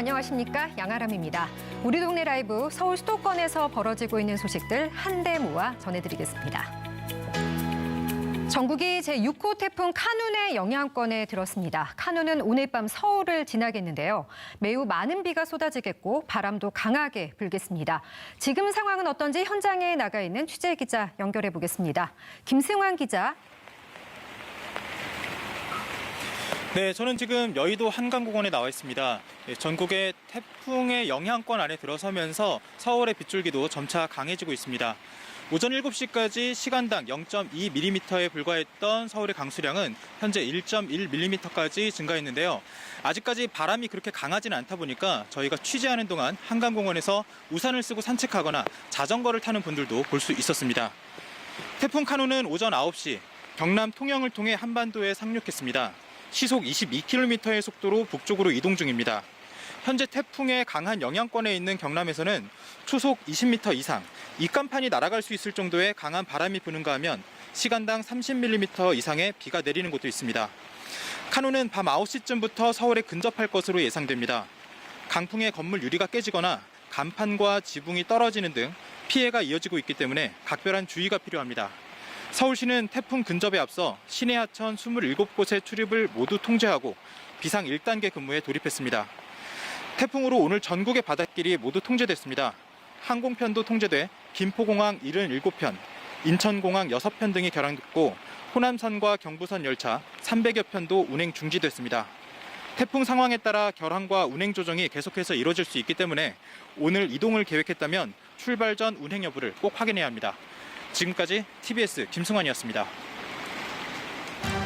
안녕하십니까? 양아람입니다. 우리 동네 라이브 서울 수도권에서 벌어지고 있는 소식들 한데 모아 전해드리겠습니다. 전국이 제6호 태풍 카눈의 영향권에 들었습니다. 카눈은 오늘 밤 서울을 지나겠는데요. 매우 많은 비가 쏟아지겠고 바람도 강하게 불겠습니다. 지금 상황은 어떤지 현장에 나가 있는 취재기자 연결해 보겠습니다. 김승환 기자. 네, 저는 지금 여의도 한강공원에 나와 있습니다. 전국의 태풍의 영향권 안에 들어서면서 서울의 빗줄기도 점차 강해지고 있습니다. 오전 7시까지 시간당 0.2mm에 불과했던 서울의 강수량은 현재 1.1mm까지 증가했는데요. 아직까지 바람이 그렇게 강하지는 않다 보니까 저희가 취재하는 동안 한강공원에서 우산을 쓰고 산책하거나 자전거를 타는 분들도 볼 수 있었습니다. 태풍 카눈은 오전 9시 경남 통영을 통해 한반도에 상륙했습니다. 시속 22km의 속도로 북쪽으로 이동 중입니다. 현재 태풍의 강한 영향권에 있는 경남에서는 초속 20m 이상, 입간판이 날아갈 수 있을 정도의 강한 바람이 부는가 하면 시간당 30mm 이상의 비가 내리는 곳도 있습니다. 카눈은 밤 9시쯤부터 서울에 근접할 것으로 예상됩니다. 강풍에 건물 유리가 깨지거나 간판과 지붕이 떨어지는 등 피해가 이어지고 있기 때문에 각별한 주의가 필요합니다. 서울시는 태풍 근접에 앞서 시내 하천 27곳의 출입을 모두 통제하고 비상 1단계 근무에 돌입했습니다. 태풍으로 오늘 전국의 바닷길이 모두 통제됐습니다. 항공편도 통제돼 김포공항 77편, 인천공항 6편 등이 결항됐고 호남선과 경부선 열차 300여 편도 운행 중지됐습니다. 태풍 상황에 따라 결항과 운행 조정이 계속해서 이루어질 수 있기 때문에 오늘 이동을 계획했다면 출발 전 운행 여부를 꼭 확인해야 합니다. 지금까지 TBS 김승환이었습니다.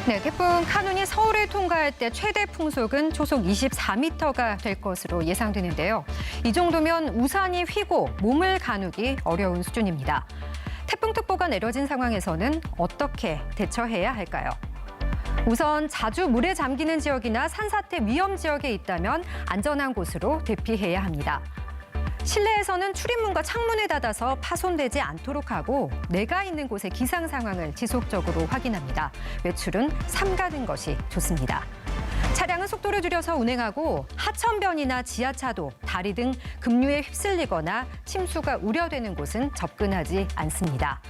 네, 태풍 카눈이 서울을 통과할 때 최대 풍속은 초속 24m가 될 것으로 예상되는데요. 이 정도면 우산이 휘고 몸을 가누기 어려운 수준입니다. 태풍특보가 내려진 상황에서는 어떻게 대처해야 할까요? 우선 자주 물에 잠기는 지역이나 산사태 위험 지역에 있다면 안전한 곳으로 대피해야 합니다. 실내에서는 출입문과 창문을 닫아서 파손되지 않도록 하고 내가 있는 곳의 기상 상황을 지속적으로 확인합니다. 외출은 삼가는 것이 좋습니다. 차량은 속도를 줄여서 운행하고 하천변이나 지하차도, 다리 등 급류에 휩쓸리거나 침수가 우려되는 곳은 접근하지 않습니다.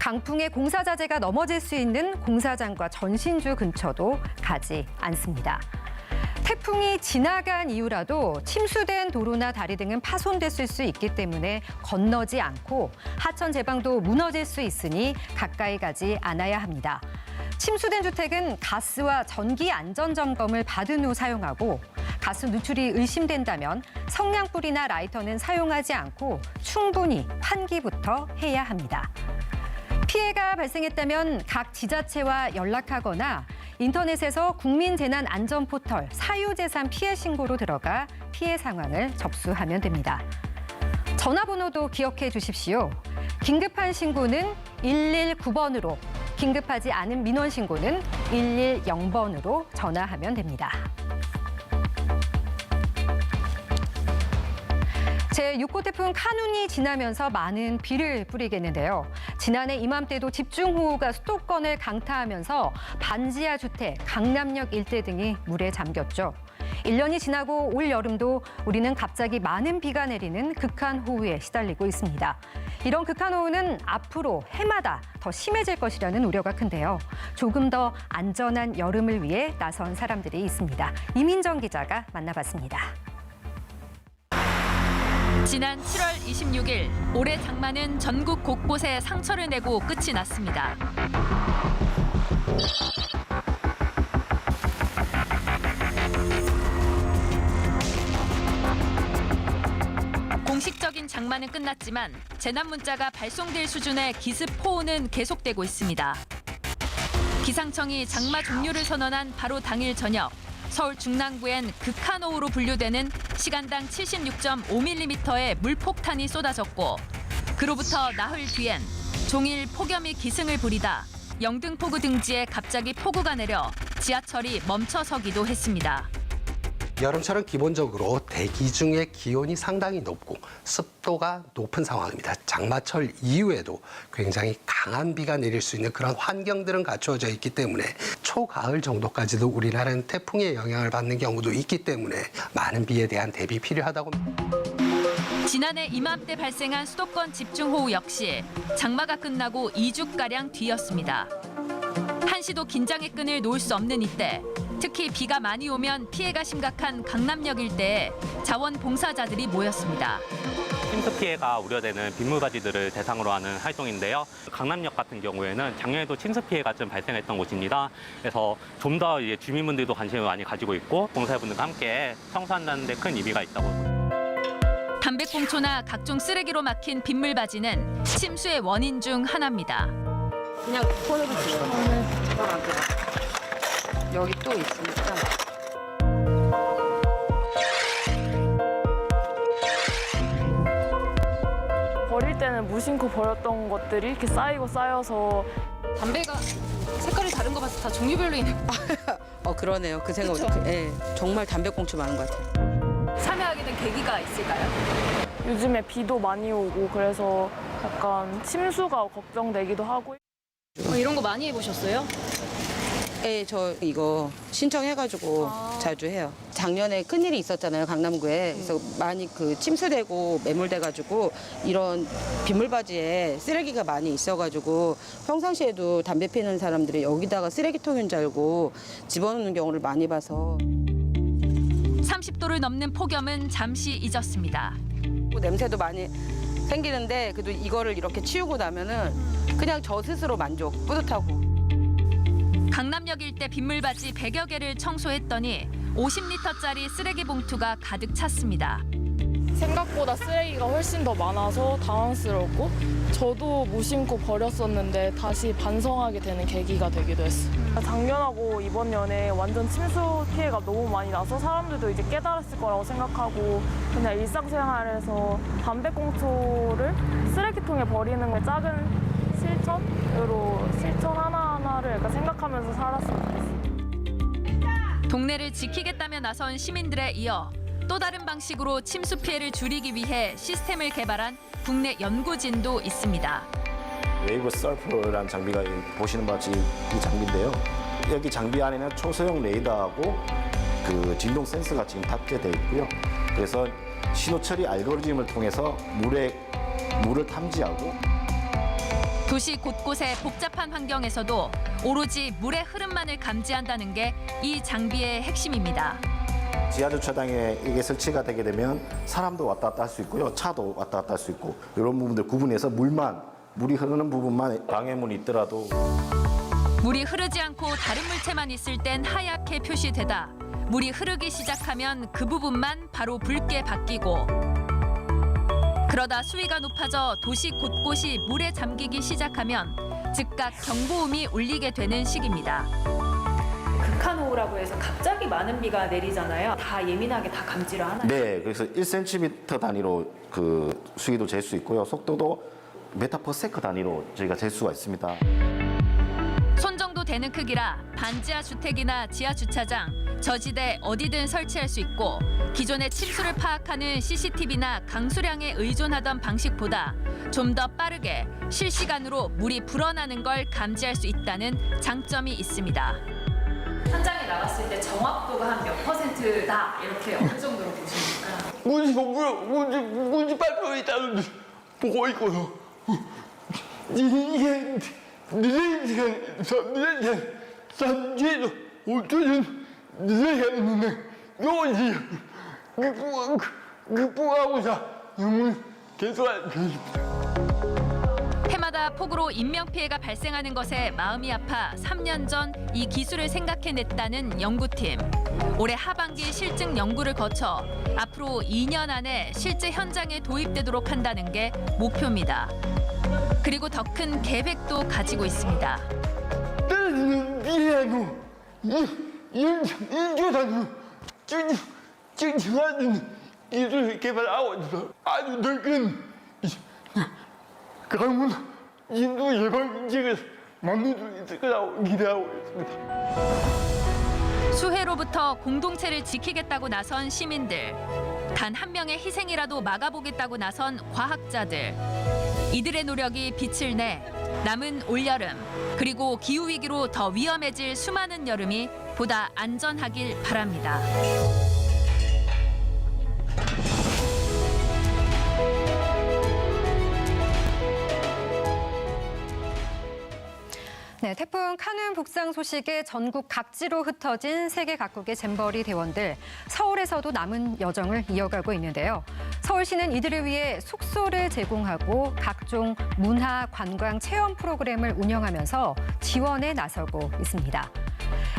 강풍에 공사자재가 넘어질 수 있는 공사장과 전신주 근처도 가지 않습니다. 태풍이 지나간 이후라도 침수된 도로나 다리 등은 파손됐을 수 있기 때문에 건너지 않고 하천 제방도 무너질 수 있으니 가까이 가지 않아야 합니다. 침수된 주택은 가스와 전기 안전 점검을 받은 후 사용하고 가스 누출이 의심된다면 성냥불이나 라이터는 사용하지 않고 충분히 환기부터 해야 합니다. 피해가 발생했다면 각 지자체와 연락하거나 인터넷에서 국민재난안전포털 사유재산 피해 신고로 들어가 피해 상황을 접수하면 됩니다. 전화번호도 기억해 주십시오. 긴급한 신고는 119번으로, 긴급하지 않은 민원 신고는 110번으로 전화하면 됩니다. 제6호 태풍 카눈이 지나면서 많은 비를 뿌리겠는데요. 지난해 이맘때도 집중호우가 수도권을 강타하면서 반지하 주택, 강남역 일대 등이 물에 잠겼죠. 1년이 지나고 올 여름도 우리는 갑자기 많은 비가 내리는 극한호우에 시달리고 있습니다. 이런 극한호우는 앞으로 해마다 더 심해질 것이라는 우려가 큰데요. 조금 더 안전한 여름을 위해 나선 사람들이 있습니다. 이민정 기자가 만나봤습니다. 지난 7월 26일 올해 장마는 전국 곳곳에 상처를 내고 끝이 났습니다. 공식적인 장마는 끝났지만 재난 문자가 발송될 수준의 기습 호우는 계속되고 있습니다. 기상청이 장마 종료를 선언한 바로 당일 저녁 서울 중랑구엔 극한호우로 분류되는 시간당 76.5mm의 물폭탄이 쏟아졌고 그로부터 나흘 뒤엔 종일 폭염이 기승을 부리다 영등포구 등지에 갑자기 폭우가 내려 지하철이 멈춰서기도 했습니다. 여름철은 기본적으로 대기 중에 기온이 상당히 높고 습도가 높은 상황입니다. 장마철 이후에도 굉장히 강한 비가 내릴 수 있는 그런 환경들은 갖추어져 있기 때문에 초가을 정도까지도 우리나라는 태풍의 영향을 받는 경우도 있기 때문에 많은 비에 대한 대비 필요하다고. 지난해 이맘때 발생한 수도권 집중호우 역시 장마가 끝나고 2주가량 뒤였습니다. 한시도 긴장의 끈을 놓을 수 없는 이때, 특히 비가 많이 오면 피해가 심각한 강남역 일대에 자원봉사자들이 모였습니다. 침수 피해가 우려되는 빗물바지들을 대상으로 하는 활동인데요. 강남역 같은 경우에는 작년에도 침수 피해가 좀 발생했던 곳입니다. 그래서 좀 더 주민분들도 관심을 많이 가지고 있고 봉사자분들과 함께 청소한다는 데 큰 의미가 있다고. 담배꽁초나 각종 쓰레기로 막힌 빗물바지는 침수의 원인 중 하나입니다. 그냥 손으로 주워. 여기 또 있으니까. 버릴 때는 무심코 버렸던 것들이 이렇게 쌓이고 쌓여서 담배가 색깔이 다른 거 봐서 다 종류별로 있는. 그러네요. 그 생각. 예, 정말 담배꽁초 많은 것 같아요. 참여하게 된 계기가 있을까요? 요즘에 비도 많이 오고 그래서 약간 침수가 걱정되기도 하고. 이런 거 많이 해보셨어요? 예, 저 이거 신청해가지고 자주 해요. 작년에 큰일이 있었잖아요, 강남구에. 그래서 많이 침수되고 매몰돼가지고 이런 빗물바지에 쓰레기가 많이 있어가지고 평상시에도 담배 피는 사람들이 여기다가 쓰레기통인 줄 알고 집어넣는 경우를 많이 봐서. 30도를 넘는 폭염은 잠시 잊었습니다. 냄새도 많이 생기는데 그래도 이거를 이렇게 치우고 나면은 그냥 저 스스로 만족, 뿌듯하고. 강남역 일대 빗물바지 100여 개를 청소했더니 50리터짜리 쓰레기 봉투가 가득 찼습니다. 생각보다 쓰레기가 훨씬 더 많아서 당황스럽고 저도 무심코 버렸었는데 다시 반성하게 되는 계기가 되기도 했어요. 작년하고 이번 년에 완전 침수 피해가 너무 많이 나서 사람들도 이제 깨달았을 거라고 생각하고 그냥 일상생활에서 담배꽁초를 쓰레기통에 버리는 걸 작은 실천으로 실천 하나하나를 약간 생각하면서 살았으면 좋겠어요. 동네를 지키겠다며 나선 시민들에 이어 또 다른 방식으로 침수 피해를 줄이기 위해 시스템을 개발한 국내 연구진도 있습니다. 웨이브 서프라는 장비가 보시는 바같이 이 장비인데요. 여기 장비 안에는 초소형 레이더하고 진동 센서가 지금 탑재되어 있고요. 그래서 신호 처리 알고리즘을 통해서 물을 탐지하고 도시 곳곳의 복잡한 환경에서도 오로지 물의 흐름만을 감지한다는 게 이 장비의 핵심입니다. 지하주차장에 이게 설치가 되게 되면 사람도 왔다 갔다 할 수 있고요. 차도 왔다 갔다 할 수 있고 이런 부분들 구분해서 물이 흐르는 부분만 방해물이 있더라도 물이 흐르지 않고 다른 물체만 있을 땐 하얗게 표시되다. 물이 흐르기 시작하면 그 부분만 바로 붉게 바뀌고 그러다 수위가 높아져 도시 곳곳이 물에 잠기기 시작하면 즉각 경보음이 울리게 되는 시기입니다. 극한호우라고 해서 갑자기 많은 비가 내리잖아요. 다 예민하게 다 감지를 하나요? 네, 그래서 1cm 단위로 수위도 잴 수 있고요. 속도도 메타/세컨 단위로 저희가 잴 수가 있습니다. 손 정도 되는 크기라 반지하 주택이나 지하 주차장, 저지대 어디든 설치할 수 있고 기존의 침수를 파악하는 CCTV나 강수량에 의존하던 방식보다 좀 더 빠르게 실시간으로 물이 불어나는 걸 감지할 수 있다는 장점이 있습니다. 현장에 나갔을 때 정확도가 한 몇 %다 이렇게 어느 정도로 보십니까? 98% 있다는 보고 있고요. 이게 늦은 시간에서 산지에도 5초전 늦은 시간인데 요것이 극복하고자 영웅 계속할 계획입니다. 해마다 폭우로 인명피해가 발생하는 것에 마음이 아파 3년 전 이 기술을 생각해냈다는 연구팀. 올해 하반기 실증 연구를 거쳐 앞으로 2년 안에 실제 현장에 도입되도록 한다는 게 목표입니다. 그리고 더 큰 계획도 가지고 있습니다. 떨어지는 비례하고 인조상으로 증증하는 기술을 개발하고 있어 아주 넓은 강문 인도 예방 인식을 만들 수 있을 거라고 기대하고 있습니다. 수해로부터 공동체를 지키겠다고 나선 시민들. 단 한 명의 희생이라도 막아보겠다고 나선 과학자들. 이들의 노력이 빛을 내 남은 올여름, 그리고 기후위기로 더 위험해질 수많은 여름이 보다 안전하길 바랍니다. 네, 태풍 카눈 북상 소식에 전국 각지로 흩어진 세계 각국의 잼버리 대원들, 서울에서도 남은 여정을 이어가고 있는데요. 서울시는 이들을 위해 숙소를 제공하고 각종 문화, 관광, 체험 프로그램을 운영하면서 지원에 나서고 있습니다.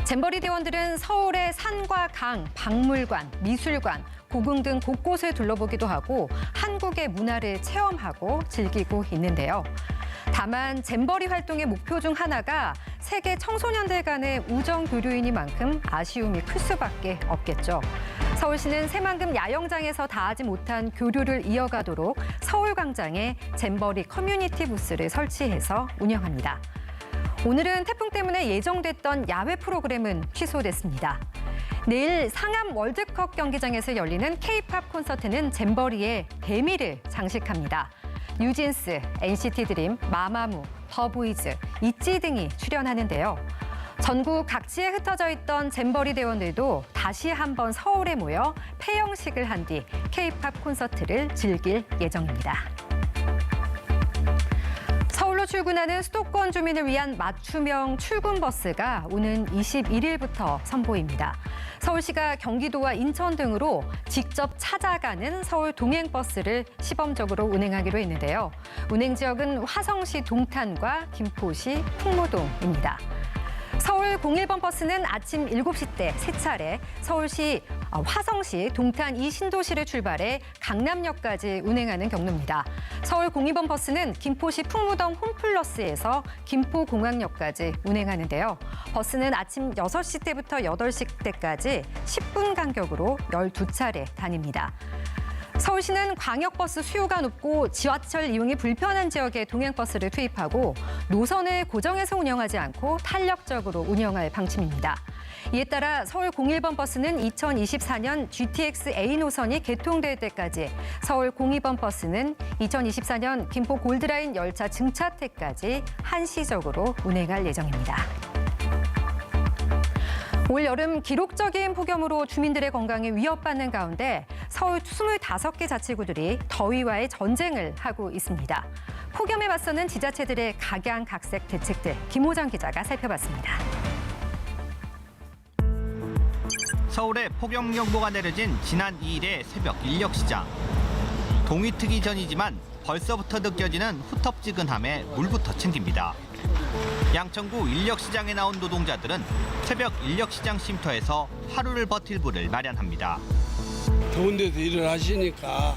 잼버리 대원들은 서울의 산과 강, 박물관, 미술관, 고궁 등 곳곳을 둘러보기도 하고 한국의 문화를 체험하고 즐기고 있는데요. 다만 잼버리 활동의 목표 중 하나가 세계 청소년들 간의 우정 교류이니만큼 아쉬움이 클 수밖에 없겠죠. 서울시는 새만금 야영장에서 다하지 못한 교류를 이어가도록 서울광장에 잼버리 커뮤니티 부스를 설치해서 운영합니다. 오늘은 태풍 때문에 예정됐던 야외 프로그램은 취소됐습니다. 내일 상암 월드컵 경기장에서 열리는 K-팝 콘서트는 잼버리의 대미를 장식합니다. 뉴진스, NCT 드림, 마마무, 더보이즈, 있지 등이 출연하는데요. 전국 각지에 흩어져 있던 잼버리 대원들도 다시 한번 서울에 모여 폐영식을 한 뒤 K-팝 콘서트를 즐길 예정입니다. 서울로 출근하는 수도권 주민을 위한 맞춤형 출근 버스가 오는 21일부터 선보입니다. 서울시가 경기도와 인천 등으로 직접 찾아가는 서울 동행버스를 시범적으로 운행하기로 했는데요. 운행 지역은 화성시 동탄과 김포시 풍무동입니다. 서울 01번 버스는 아침 7시 때 3차례 서울시 화성시 동탄 2신도시를 출발해 강남역까지 운행하는 경로입니다. 서울 02번 버스는 김포시 풍무동 홈플러스에서 김포공항역까지 운행하는데요. 버스는 아침 6시 때부터 8시 때까지 10분 간격으로 12차례 다닙니다. 서울시는 광역버스 수요가 높고 지하철 이용이 불편한 지역에 동행버스를 투입하고 노선을 고정해서 운영하지 않고 탄력적으로 운영할 방침입니다. 이에 따라 서울 01번 버스는 2024년 GTX A 노선이 개통될 때까지, 서울 02번 버스는 2024년 김포 골드라인 열차 증차 때까지 한시적으로 운행할 예정입니다. 올 여름 기록적인 폭염으로 주민들의 건강이 위협받는 가운데 서울 25개 자치구들이 더위와의 전쟁을 하고 있습니다. 폭염에 맞서는 지자체들의 각양각색 대책들, 김호정 기자가 살펴봤습니다. 서울에 폭염경보가 내려진 지난 2일의 새벽 인력시장. 동이 트기 전이지만 벌써부터 느껴지는 후텁지근함에 물부터 챙깁니다. 양천구 인력시장에 나온 노동자들은 새벽 인력시장 쉼터에서 하루를 버틸 부를 마련합니다. 더운 데서 일을 하시니까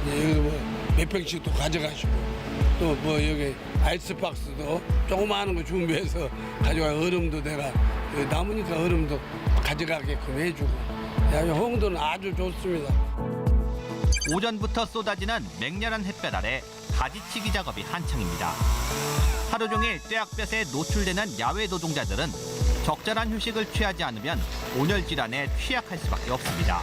여기 뭐 몇 병씩도 가져가시고 또 뭐 여기 아이스박스도 조그마한 거 준비해서 가져가, 얼음도 내가 남으니까 얼음도 가져가게끔 해주고, 홍도는 아주 좋습니다. 오전부터 쏟아지는 맹렬한 햇볕 아래 가지치기 작업이 한창입니다. 하루 종일 뙤약볕에 노출되는 야외 노동자들은 적절한 휴식을 취하지 않으면 온열 질환에 취약할 수밖에 없습니다.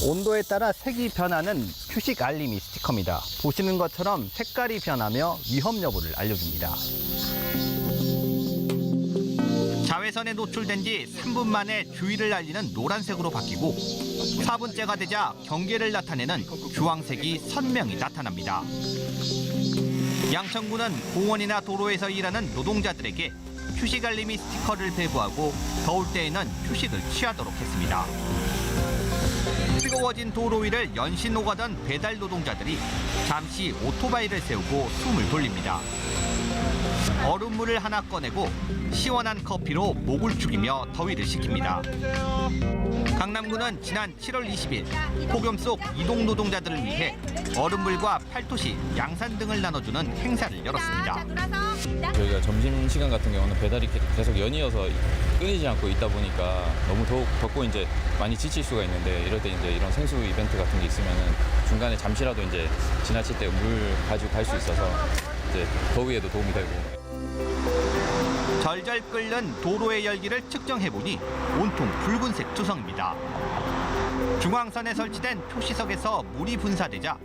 온도에 따라 색이 변하는 휴식 알림이 스티커입니다. 보시는 것처럼 색깔이 변하며 위험 여부를 알려줍니다. 자외선에 노출된 지 3분 만에 주의를 알리는 노란색으로 바뀌고 4분째가 되자 경계를 나타내는 주황색이 선명히 나타납니다. 양천구는 공원이나 도로에서 일하는 노동자들에게 휴식 알림이 스티커를 배부하고 더울 때에는 휴식을 취하도록 했습니다. 뜨거워진 도로 위를 연신 오가던 배달 노동자들이 잠시 오토바이를 세우고 숨을 돌립니다. 얼음물을 하나 꺼내고 시원한 커피로 목을 축이며 더위를 식힙니다. 강남구는 지난 7월 20일 폭염 속 이동 노동자들을 위해 얼음물과 팔토시, 양산 등을 나눠주는 행사를 열었습니다. 저희가 점심시간 같은 경우는 배달이 계속 연이어서 끊이지 않고 있다 보니까 너무 덥고 이제 많이 지칠 수가 있는데, 이럴 때 이제 이런 생수 이벤트 같은 게 있으면은 중간에 잠시라도 이제 지나칠 때 물 가지고 갈 수 있어서 이제 더위에도 도움이 되고. 절절 끓는 도로의 열기를 측정해보니 온통 붉은색 투성입니다. 중앙선에 설치된 표시석에서 물이 분사되자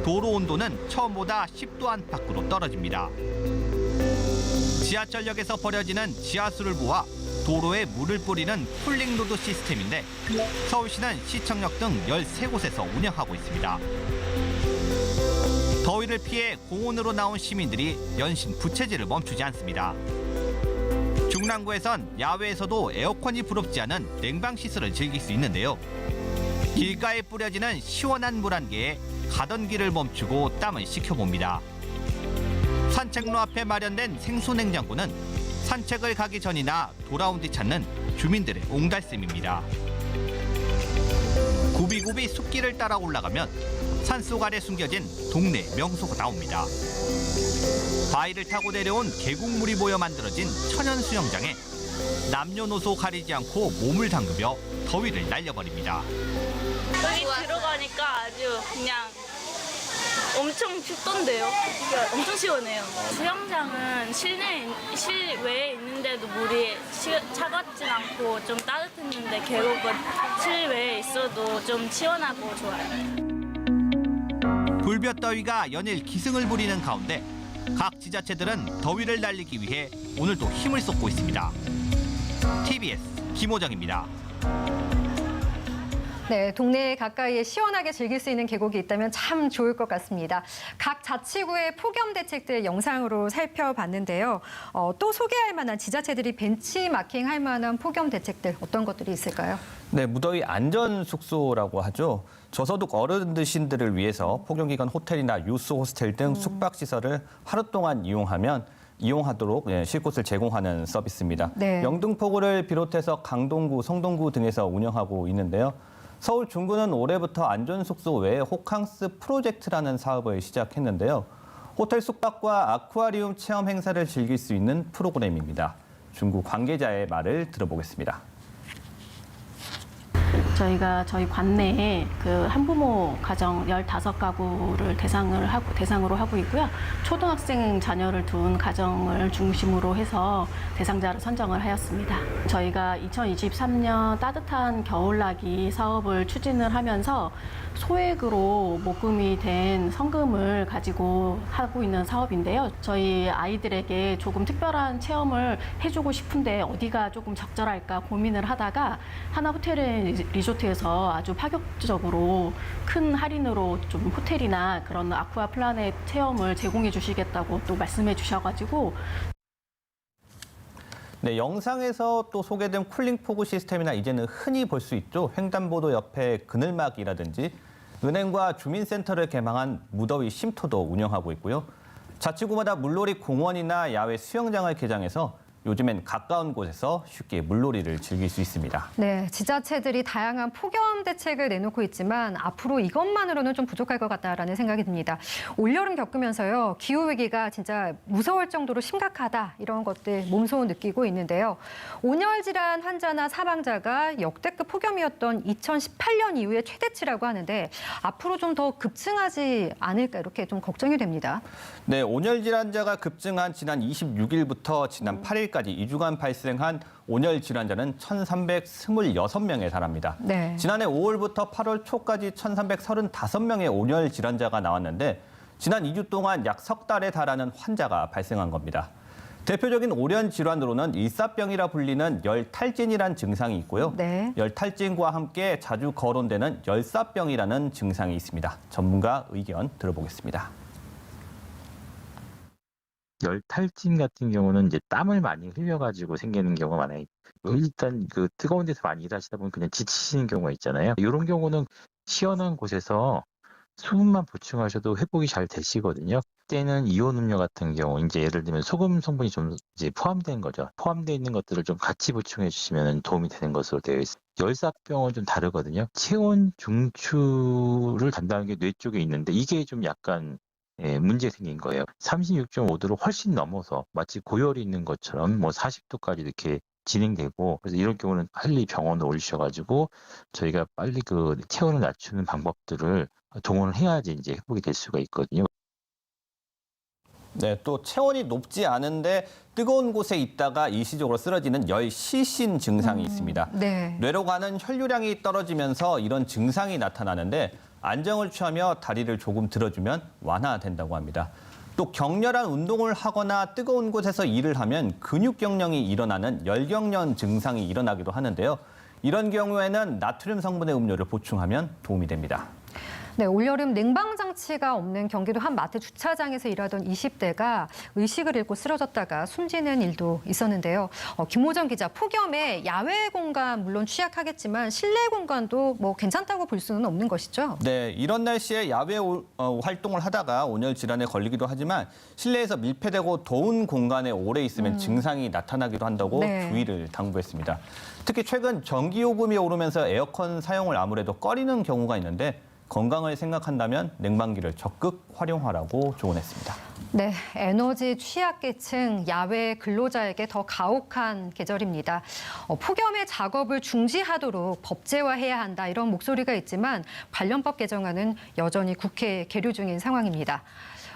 도로 온도는 처음보다 10도 안팎으로 떨어집니다. 지하철역에서 버려지는 지하수를 모아 도로에 물을 뿌리는 쿨링로드 시스템인데 서울시는 시청역 등 13곳에서 운영하고 있습니다. 더위를 피해 공원으로 나온 시민들이 연신 부채질을 멈추지 않습니다. 중랑구에선 야외에서도 에어컨이 부럽지 않은 냉방시설을 즐길 수 있는데요. 길가에 뿌려지는 시원한 물 한 개에 가던 길을 멈추고 땀을 식혀봅니다. 산책로 앞에 마련된 생수냉장고는 산책을 가기 전이나 돌아온 뒤 찾는 주민들의 옹달샘입니다. 굽이굽이 숲길을 따라 올라가면 산속 아래 숨겨진 동네 명소가 나옵니다. 바위를 타고 내려온 계곡물이 모여 만들어진 천연 수영장에 남녀노소 가리지 않고 몸을 담그며 더위를 날려버립니다. 여기 들어가니까 아주 그냥 엄청 춥던데요. 엄청 시원해요. 수영장은 실외에 있는데도 물이 차갑진 않고 좀 따뜻했는데 계곡은 실외에 있어도 좀 시원하고 좋아요. 불볕 더위가 연일 기승을 부리는 가운데 각 지자체들은 더위를 날리기 위해 오늘도 힘을 쏟고 있습니다. TBS 김호정입니다. 네, 동네 가까이에 시원하게 즐길 수 있는 계곡이 있다면 참 좋을 것 같습니다. 각 자치구의 폭염 대책들 영상으로 살펴봤는데요. 또 소개할 만한 지자체들이 벤치마킹할 만한 폭염 대책들 어떤 것들이 있을까요? 네, 무더위 안전 숙소라고 하죠. 저소득 어르신들을 위해서 폭염기간 호텔이나 유스 호스텔 등 숙박시설을 하루 동안 이용하도록 쉴 곳을 제공하는 서비스입니다. 네. 영등포구를 비롯해서 강동구, 성동구 등에서 운영하고 있는데요. 서울 중구는 올해부터 안전숙소 외에 호캉스 프로젝트라는 사업을 시작했는데요. 호텔 숙박과 아쿠아리움 체험 행사를 즐길 수 있는 프로그램입니다. 중구 관계자의 말을 들어보겠습니다. 저희가 저희 관내에 그 한부모 가정 15가구를 대상으로 하고 있고요. 초등학생 자녀를 둔 가정을 중심으로 해서 대상자를 선정을 하였습니다. 저희가 2023년 따뜻한 겨울나기 사업을 추진을 하면서 소액으로 모금이 된 성금을 가지고 하고 있는 사업인데요. 저희 아이들에게 조금 특별한 체험을 해주고 싶은데 어디가 조금 적절할까 고민을 하다가 하나 호텔 리조트에서 아주 파격적으로 큰 할인으로 좀 호텔이나 그런 아쿠아 플라넷 체험을 제공해 주시겠다고 또 말씀해 주셔가지고 네, 영상에서 또 소개된 쿨링 포구 시스템이나 이제는 흔히 볼 수 있죠. 횡단보도 옆에 그늘막이라든지 은행과 주민센터를 개방한 무더위 쉼터도 운영하고 있고요. 자치구마다 물놀이 공원이나 야외 수영장을 개장해서 요즘엔 가까운 곳에서 쉽게 물놀이를 즐길 수 있습니다. 네, 지자체들이 다양한 폭염 대책을 내놓고 있지만 앞으로 이것만으로는 좀 부족할 것 같다라는 생각이 듭니다. 올여름 겪으면서요, 기후위기가 진짜 무서울 정도로 심각하다 이런 것들 몸소 느끼고 있는데요. 온열 질환 환자나 사망자가 역대급 폭염이었던 2018년 이후에 최대치라고 하는데 앞으로 좀 더 급증하지 않을까 이렇게 좀 걱정이 됩니다. 네, 온열 질환자가 급증한 지난 26일부터 지난 8일까지 2주간 발생한 온열 질환자는 1,326명에 달합니다. 네. 지난해 5월부터 8월 초까지 1,335명의 온열 질환자가 나왔는데 지난 2주 동안 약 석 달에 달하는 환자가 발생한 겁니다. 대표적인 온열 질환으로는 일사병이라 불리는 열탈진이란 증상이 있고요. 네. 열탈진과 함께 자주 거론되는 열사병이라는 증상이 있습니다. 전문가 의견 들어보겠습니다. 열탈진 같은 경우는 이제 땀을 많이 흘려가지고 생기는 경우가 많아요. 일단 그 뜨거운 데서 많이 일하시다 보면 그냥 지치시는 경우가 있잖아요. 이런 경우는 시원한 곳에서 수분만 보충하셔도 회복이 잘 되시거든요. 그때는 이온 음료 같은 경우, 이제 예를 들면 소금 성분이 좀 이제 포함된 거죠. 포함되어 있는 것들을 좀 같이 보충해 주시면 도움이 되는 것으로 되어 있습니다. 열사병은 좀 다르거든요. 체온 중추를 담당하는 게 뇌 쪽에 있는데 이게 좀 약간 문제 생긴 거예요. 36.5도로 훨씬 넘어서 마치 고열이 있는 것처럼 뭐 40도까지 이렇게 진행되고, 그래서 이런 경우는 빨리 병원에 올리셔가지고 저희가 빨리 그 체온을 낮추는 방법들을 동원을 해야지 이제 회복이 될 수가 있거든요. 네, 또 체온이 높지 않은데 뜨거운 곳에 있다가 일시적으로 쓰러지는 열시신 증상이 있습니다. 네. 뇌로 가는 혈류량이 떨어지면서 이런 증상이 나타나는데 안정을 취하며 다리를 조금 들어주면 완화된다고 합니다. 또 격렬한 운동을 하거나 뜨거운 곳에서 일을 하면 근육경련이 일어나는 열경련 증상이 일어나기도 하는데요. 이런 경우에는 나트륨 성분의 음료를 보충하면 도움이 됩니다. 네, 올여름 냉방장치가 없는 경기도 한 마트 주차장에서 일하던 20대가 의식을 잃고 쓰러졌다가 숨지는 일도 있었는데요. 김호정 기자, 폭염에 야외 공간 물론 취약하겠지만 실내 공간도 뭐 괜찮다고 볼 수는 없는 것이죠? 네, 이런 날씨에 야외 활동을 하다가 온열 질환에 걸리기도 하지만 실내에서 밀폐되고 더운 공간에 오래 있으면 증상이 나타나기도 한다고 주의를 당부했습니다. 특히 최근 전기요금이 오르면서 에어컨 사용을 아무래도 꺼리는 경우가 있는데 건강을 생각한다면 냉방기를 적극 활용하라고 조언했습니다. 네, 에너지 취약계층, 야외 근로자에게 더 가혹한 계절입니다. 폭염의 작업을 중지하도록 법제화해야 한다 이런 목소리가 있지만 관련법 개정안은 여전히 국회에 계류 중인 상황입니다.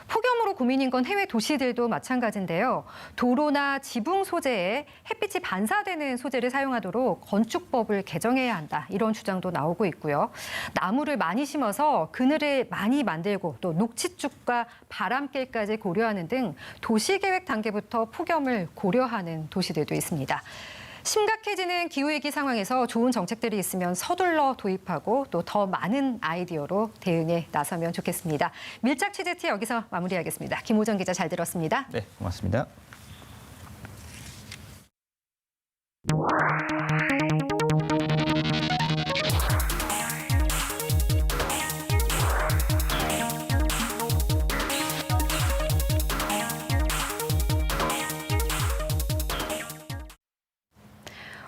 폭염으로 고민인 건 해외 도시들도 마찬가지인데요. 도로나 지붕 소재에 햇빛이 반사되는 소재를 사용하도록 건축법을 개정해야 한다. 이런 주장도 나오고 있고요. 나무를 많이 심어서 그늘을 많이 만들고 또 녹지축과 바람길까지 고려하는 등 도시계획 단계부터 폭염을 고려하는 도시들도 있습니다. 심각해지는 기후위기 상황에서 좋은 정책들이 있으면 서둘러 도입하고 또 더 많은 아이디어로 대응에 나서면 좋겠습니다. 밀착 취재티 여기서 마무리하겠습니다. 김호정 기자 잘 들었습니다. 네, 고맙습니다.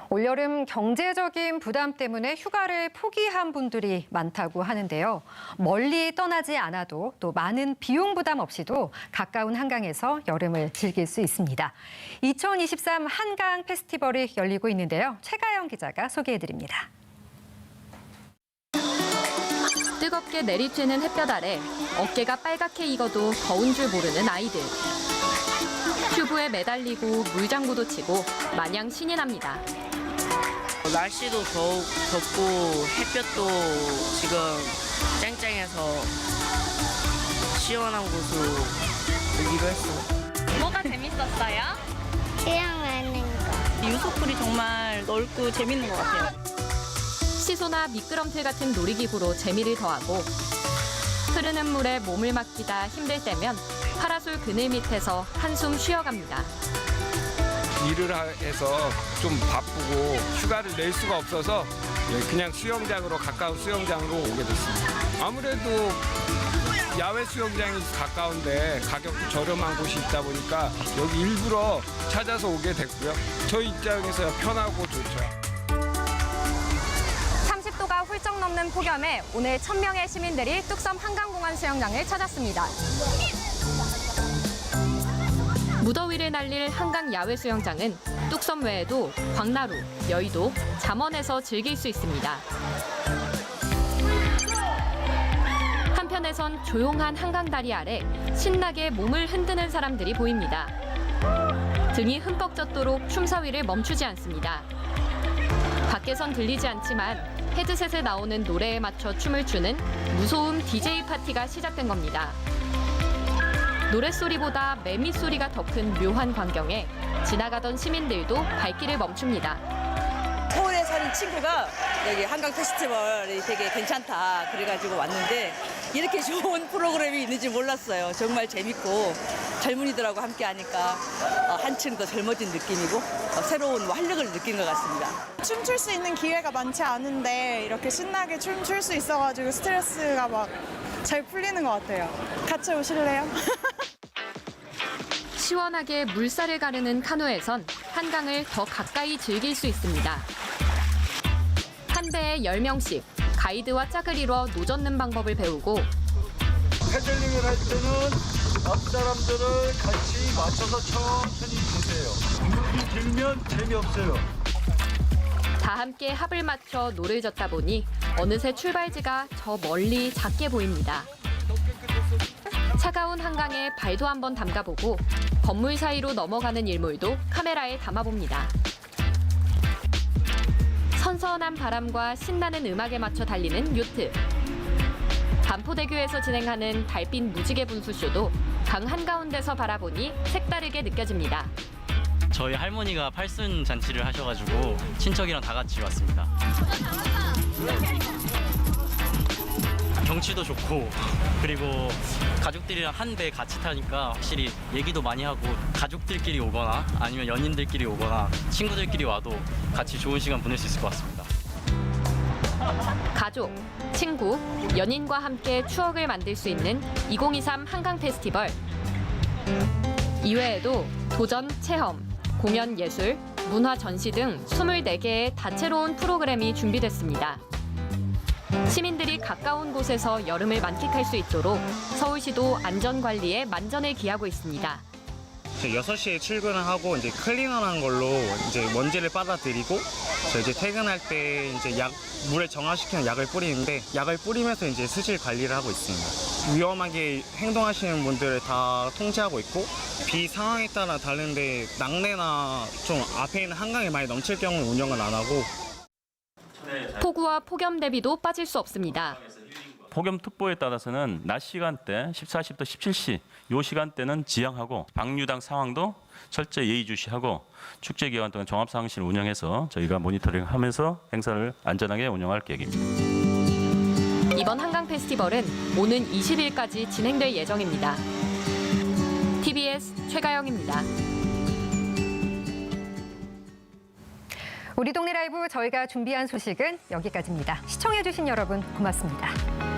올여름 경제적인 부담 때문에 휴가를 포기한 분들이 많다고 하는데요. 멀리 떠나지 않아도 또 많은 비용 부담 없이도 가까운 한강에서 여름을 즐길 수 있습니다. 2023 한강 페스티벌이 열리고 있는데요. 최가영 기자가 소개해드립니다. 뜨겁게 내리쬐는 햇볕 아래 어깨가 빨갛게 익어도 더운 줄 모르는 아이들. 튜브에 매달리고 물장구도 치고 마냥 신이 납니다. 날씨도 더욱 덥고 햇볕도 지금 쨍쨍해서 시원한 곳으로 오기로 했어. 뭐가 재밌었어요? 수영하는 거. 유소풀이 정말 넓고 재밌는 것 같아요. 시소나 미끄럼틀 같은 놀이기구로 재미를 더하고 흐르는 물에 몸을 맡기다 힘들 때면 파라솔 그늘 밑에서 한숨 쉬어갑니다. 일을 해서 좀 바쁘고 휴가를 낼 수가 없어서 그냥 수영장으로 가까운 수영장으로 오게 됐습니다. 아무래도 야외 수영장이 가까운데 가격도 저렴한 곳이 있다 보니까 여기 일부러 찾아서 오게 됐고요. 저희 입장에서 편하고 좋죠. 30도가 훌쩍 넘는 폭염에 오늘 1000명의 시민들이 뚝섬 한강공원 수영장을 찾았습니다. 무더위를 날릴 한강 야외 수영장은 뚝섬 외에도 광나루, 여의도, 잠원에서 즐길 수 있습니다. 한편에선 조용한 한강 다리 아래 신나게 몸을 흔드는 사람들이 보입니다. 등이 흠뻑 젖도록 춤사위를 멈추지 않습니다. 밖에선 들리지 않지만 헤드셋에 나오는 노래에 맞춰 춤을 추는 무소음 DJ 파티가 시작된 겁니다. 노랫소리보다 매미소리가 더 큰 묘한 광경에 지나가던 시민들도 발길을 멈춥니다. 서울에 사는 친구가 여기 한강 페스티벌이 되게 괜찮다 그래가지고 왔는데 이렇게 좋은 프로그램이 있는지 몰랐어요. 정말 재밌고 젊은이들하고 함께 하니까 한층 더 젊어진 느낌이고 새로운 활력을 느낀 것 같습니다. 춤출 수 있는 기회가 많지 않은데 이렇게 신나게 춤출 수 있어가지고 스트레스가 막 잘 풀리는 것 같아요. 같이 오실래요? 시원하게 물살을 가르는 카누에선 한강을 더 가까이 즐길 수 있습니다. 한 배에 10명씩 가이드와 짝을 이뤄 노젓는 방법을 배우고 패들링을 할 때는 앞 사람들을 같이 맞춰서 천천히 보세요. 무릎이 들면 재미없어요. 다 함께 합을 맞춰 노를 젓다 보니 어느새 출발지가 저 멀리 작게 보입니다. 차가운 한강에 발도 한번 담가보고 건물 사이로 넘어가는 일몰도 카메라에 담아봅니다. 선선한 바람과 신나는 음악에 맞춰 달리는 요트. 반포대교에서 진행하는 달빛 무지개 분수쇼도 강 한가운데서 바라보니 색다르게 느껴집니다. 저희 할머니가 팔순 잔치를 하셔가지고 친척이랑 다 같이 왔습니다. 경치도 좋고 그리고 가족들이랑 한 배 같이 타니까 확실히 얘기도 많이 하고 가족들끼리 오거나 아니면 연인들끼리 오거나 친구들끼리 와도 같이 좋은 시간 보낼 수 있을 것 같습니다. 가족, 친구, 연인과 함께 추억을 만들 수 있는 2023 한강 페스티벌. 이외에도 도전 체험, 공연 예술, 문화 전시 등 24개의 다채로운 프로그램이 준비됐습니다. 시민들이 가까운 곳에서 여름을 만끽할 수 있도록 서울시도 안전관리에 만전을 기하고 있습니다. 6시에 출근을 하고 이제 클리너라는 걸로 이제 먼지를 빨아들이고 저 이제 퇴근할 때 이제 물에 정화시키는 약을 뿌리는데 약을 뿌리면서 이제 수질 관리를 하고 있습니다. 위험하게 행동하시는 분들을 다 통제하고 있고 비 상황에 따라 다른데 낙뢰나 좀 앞에 있는 한강이 많이 넘칠 경우는 운영을 안 하고 폭우와 폭염 대비도 빠질 수 없습니다. 폭염특보에 따라서는 낮 시간대 14시부터 17시 이 시간대는 지양하고 방류당 상황도 철저히 예의주시하고 축제 기간 동안 종합상황실 운영해서 저희가 모니터링하면서 행사를 안전하게 운영할 계획입니다. 이번 한강 페스티벌은 오는 20일까지 진행될 예정입니다. TBS 최가영입니다. 우리 동네 라이브 저희가 준비한 소식은 여기까지입니다. 시청해주신 여러분 고맙습니다.